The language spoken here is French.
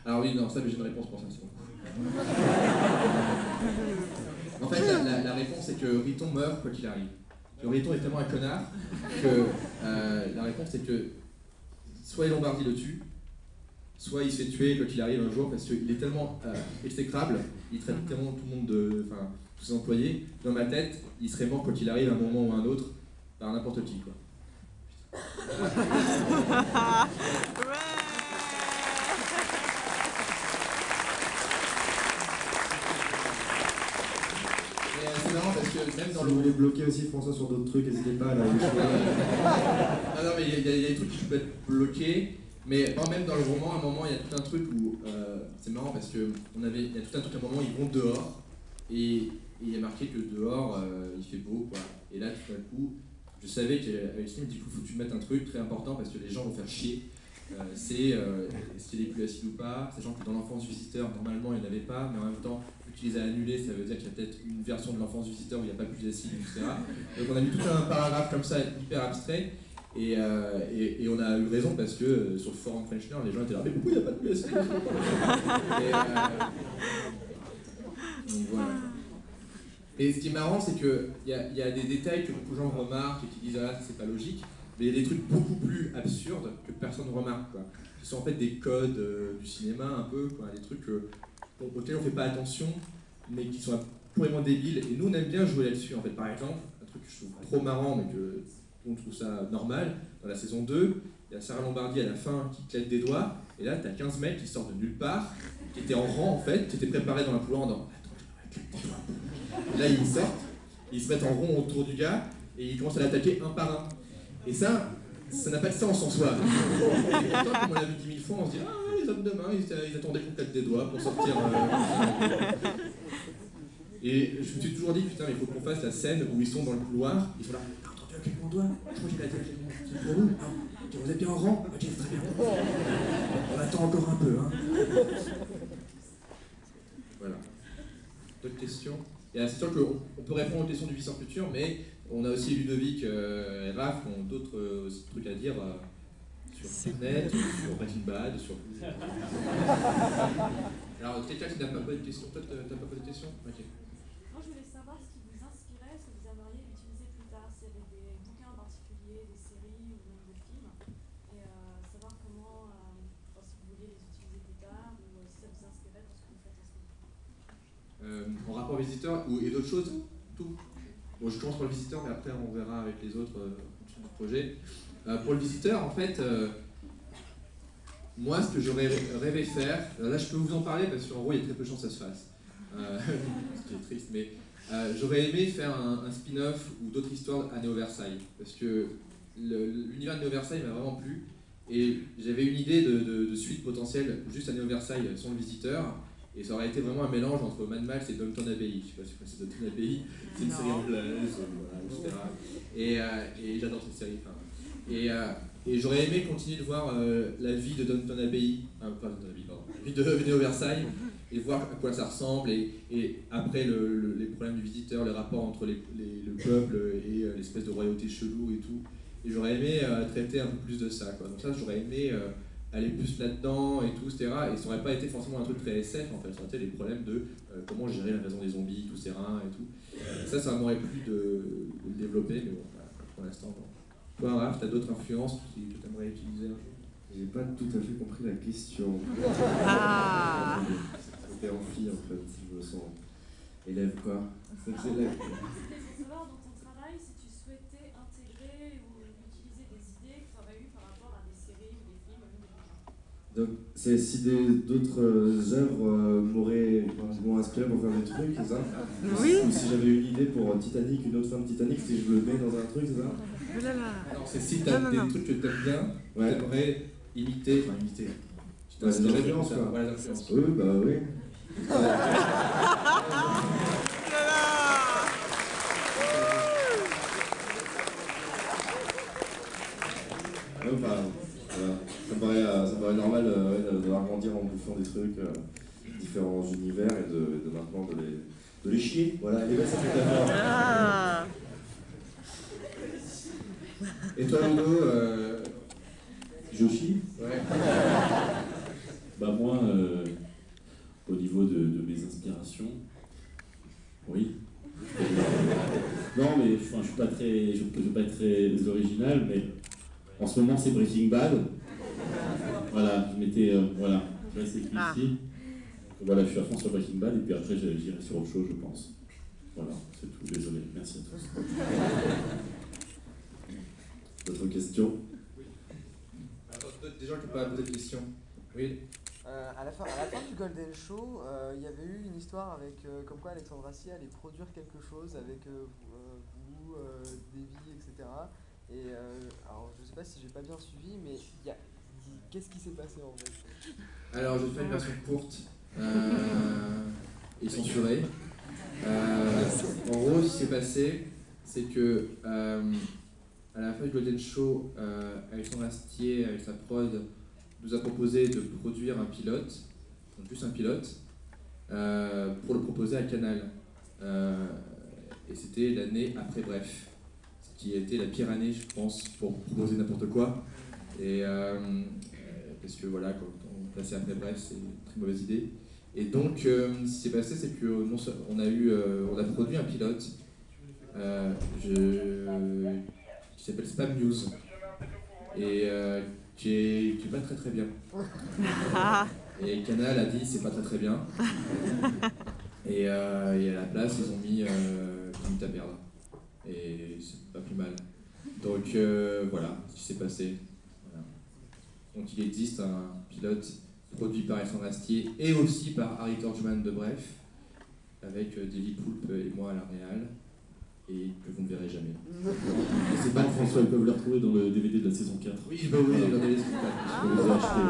Alors oui, non, ça, mais j'ai une réponse pour ça, c'est bon. En fait, la réponse, c'est que Riton meurt quoi qu'il arrive. Que Riton est tellement un connard que la réponse, c'est que soit les Lombardi le tuent, soit il se fait tuer quoi qu'il arrive un jour, parce qu'il est tellement exécrable, il traite tellement tout le monde enfin, tous ses employés, dans ma tête, il serait mort quoi qu'il arrive à un moment ou à un autre, par n'importe qui, quoi. C'est marrant parce que même dans si vous voulez bloquer aussi François sur d'autres trucs, n'hésitez pas là. Non, mais il y a des trucs qui peuvent être bloqués, mais même dans le roman, à un moment, il y a tout un truc où c'est marrant parce que il y a tout un truc à un moment, ils vont dehors et il y a marqué que dehors il fait beau, quoi. Et là, tout d'un coup, je savais qu'avec ce film, du coup, faut que tu mettes un truc très important parce que les gens vont faire chier. C'est est-ce qu'il est plus acide ou pas, sachant que dans l'enfance du visiteur, normalement il n'y en avait pas, mais en même temps, vu que tu les as annulés, ça veut dire qu'il y a peut-être une version de l'enfance du visiteur où il n'y a pas plus d'acide, etc. Donc on a mis tout un paragraphe comme ça, hyper abstrait, et on a eu raison parce que sur le forum French Nerd, les gens étaient là, mais pourquoi il n'y a pas de plus d'acide? Donc voilà. Et ce qui est marrant, c'est qu'il y a des détails que beaucoup de gens remarquent et qui disent ah, c'est pas logique, mais il y a des trucs beaucoup plus absurdes que personne ne remarque, quoi. Qui sont en fait des codes du cinéma, un peu, quoi, des trucs auxquels on fait pas attention, mais qui sont purement débiles. Et nous, on aime bien jouer là-dessus, en fait. Par exemple, un truc que je trouve trop marrant, mais que on trouve ça normal, dans la saison 2, il y a Sarah Lombardi à la fin qui claque des doigts, et là, t'as 15 mecs qui sortent de nulle part, qui étaient en rang, en fait, qui étaient préparés dans la couloir en disant attends, claque des doigts. Et là, ils sortent, ils se mettent en rond autour du gars, et ils commencent à l'attaquer un par un. Et ça n'a pas de sens en soi. Et pourtant, comme on l'a vu 10 000 fois, on se dit ah ouais, les hommes de main, ils attendaient qu'on claque des doigts pour sortir. Et je me suis toujours dit, putain, mais il faut qu'on fasse la scène où ils sont dans le couloir, ils sont là, t'as entendu un claquement de doigts? Je crois qu'il a dit un claquement. C'est pour vous? Ah, ok, vous êtes bien en rang? Ok, c'est très bien. On attend encore un peu, hein. Voilà. D'autres questions? C'est sûr qu'on peut répondre aux questions du Viseur Futur, mais on a aussi Ludovic et Raph qui ont d'autres aussi trucs à dire sur Internet, sur Breaking Bad, sur... Alors, quelqu'un qui n'a pas posé de question? Toi, t'as pas posé de question? Ok. Moi, je voulais savoir ce qui vous inspirait, ce que vous aimeriez utiliser plus tard, s'il y avait des bouquins en particulier, des séries ou même des films, et savoir comment, si vous vouliez les utiliser plus tard, ou si ça vous inspirait pour ce que vous faites en ce moment. En rapport visiteur et d'autres choses? Tout. Bon, je commence par le visiteur, mais après on verra avec les autres en fonction du projet. Pour le visiteur, en fait, moi, ce que j'aurais rêvé faire, là je peux vous en parler parce qu'en gros il y a très peu de chances que ça se fasse, ce qui est triste, mais j'aurais aimé faire un spin-off ou d'autres histoires à Néo Versailles, parce que l'univers de Néo Versailles m'a vraiment plu, et j'avais une idée de suite potentielle juste à Néo Versailles sans le visiteur, et ça aurait été vraiment un mélange entre Mad Max et Downton Abbey. Je sais pas si vous connaissez Downton Abbey, c'est une série anglaise, voilà, etc. Et j'adore cette série. Et j'aurais aimé continuer de voir la vie de Downton Abbey, pas Downton Abbey, pardon, la vie de Néo Versailles, et voir à quoi ça ressemble, et après les problèmes du visiteur, les rapports entre le peuple et l'espèce de royauté chelou et tout. Et j'aurais aimé traiter un peu plus de ça, quoi. Donc ça, j'aurais aimé aller plus là-dedans et tout, etc. Et ça aurait pas été forcément un truc très SF, en fait. Ça aurait été les problèmes de comment gérer l'invasion des zombies, tous ces reins et tout. Ça m'aurait plu de le développer, mais bon, voilà, pour l'instant, bon. Toi, Raph, t'as d'autres influences que tu aimerais utiliser un jour? J'ai pas tout à fait compris la question. Ah. C'était en fille, en fait, si je me sens élève, quoi. C'est élève. C'était savoir dans ton travail si tu souhaitais intégrer ou utiliser des idées que tu aurais eues par rapport à des séries ou des films ou des bouquins. Donc, c'est si d'autres œuvres m'ont inspiré pour faire des trucs, c'est ça? Oui. Ou si j'avais une idée pour Titanic, une autre fin de Titanic, si je le mets dans un truc, c'est ça? Oh là là. Non, c'est si t'as des trucs que t'aimes bien, Ouais. t'aimerais imiter, enfin imiter. Tu Ouais, des t'inspirais influences, ça. quoi. Voilà, des influences. Oui, bah oui. Oh là là. Ouais, enfin, voilà. Ça me paraît normal de grandir en bouffant des trucs, différents univers et de maintenant de les chier. Voilà, et ben ça fait d'abord. Ah. Et toi, Ludo, Joshi? ouais. Bah moi, des inspirations. Oui. Non, mais enfin, je ne veux pas être très original, mais en ce moment, c'est Breaking Bad. Voilà, voilà, je reste écrit ici. Donc, voilà, je suis à fond sur Breaking Bad, et puis après, j'irai sur autre chose, je pense. Voilà, c'est tout. Désolé. Merci à tous. D'autres questions? Attends, des gens qui n'ont pas posé de questions. Oui. À la fin du Golden Show, il y avait eu une histoire avec comme quoi Alexandre Astier allait produire quelque chose avec vous, Davy, etc. Et alors je sais pas si j'ai pas bien suivi, mais qu'est-ce qui s'est passé en fait? Alors je vais faire une version courte et censurée. En gros, ce qui s'est passé, c'est que à la fin du Golden Show, Alexandre Astier, avec sa prod, nous a proposé de produire un pilote, donc juste un pilote, pour le proposer à Canal. Et c'était l'année après Bref, ce qui a été la pire année, je pense, pour proposer n'importe quoi. Et parce que voilà, quand on passait après Bref, c'est une très mauvaise idée. Et donc, ce qui s'est passé, c'est qu'on a produit un pilote qui s'appelle Spam News. Et qui est pas très très bien. Et Canal a dit c'est pas très très bien. Et à la place ils ont mis Limite à perdre. Et c'est pas plus mal. Donc voilà ce qui s'est passé. Voilà. Donc il existe un pilote produit par Alexandre Astier et aussi par Harry Torgman de Bref, avec Davy Poulpe et moi à la réal. Et que vous ne verrez jamais. Et c'est pas que François, ils peuvent le retrouver dans le DVD de la saison 4. Oui, bah oui, dans les saison 4. Je peux vous acheter.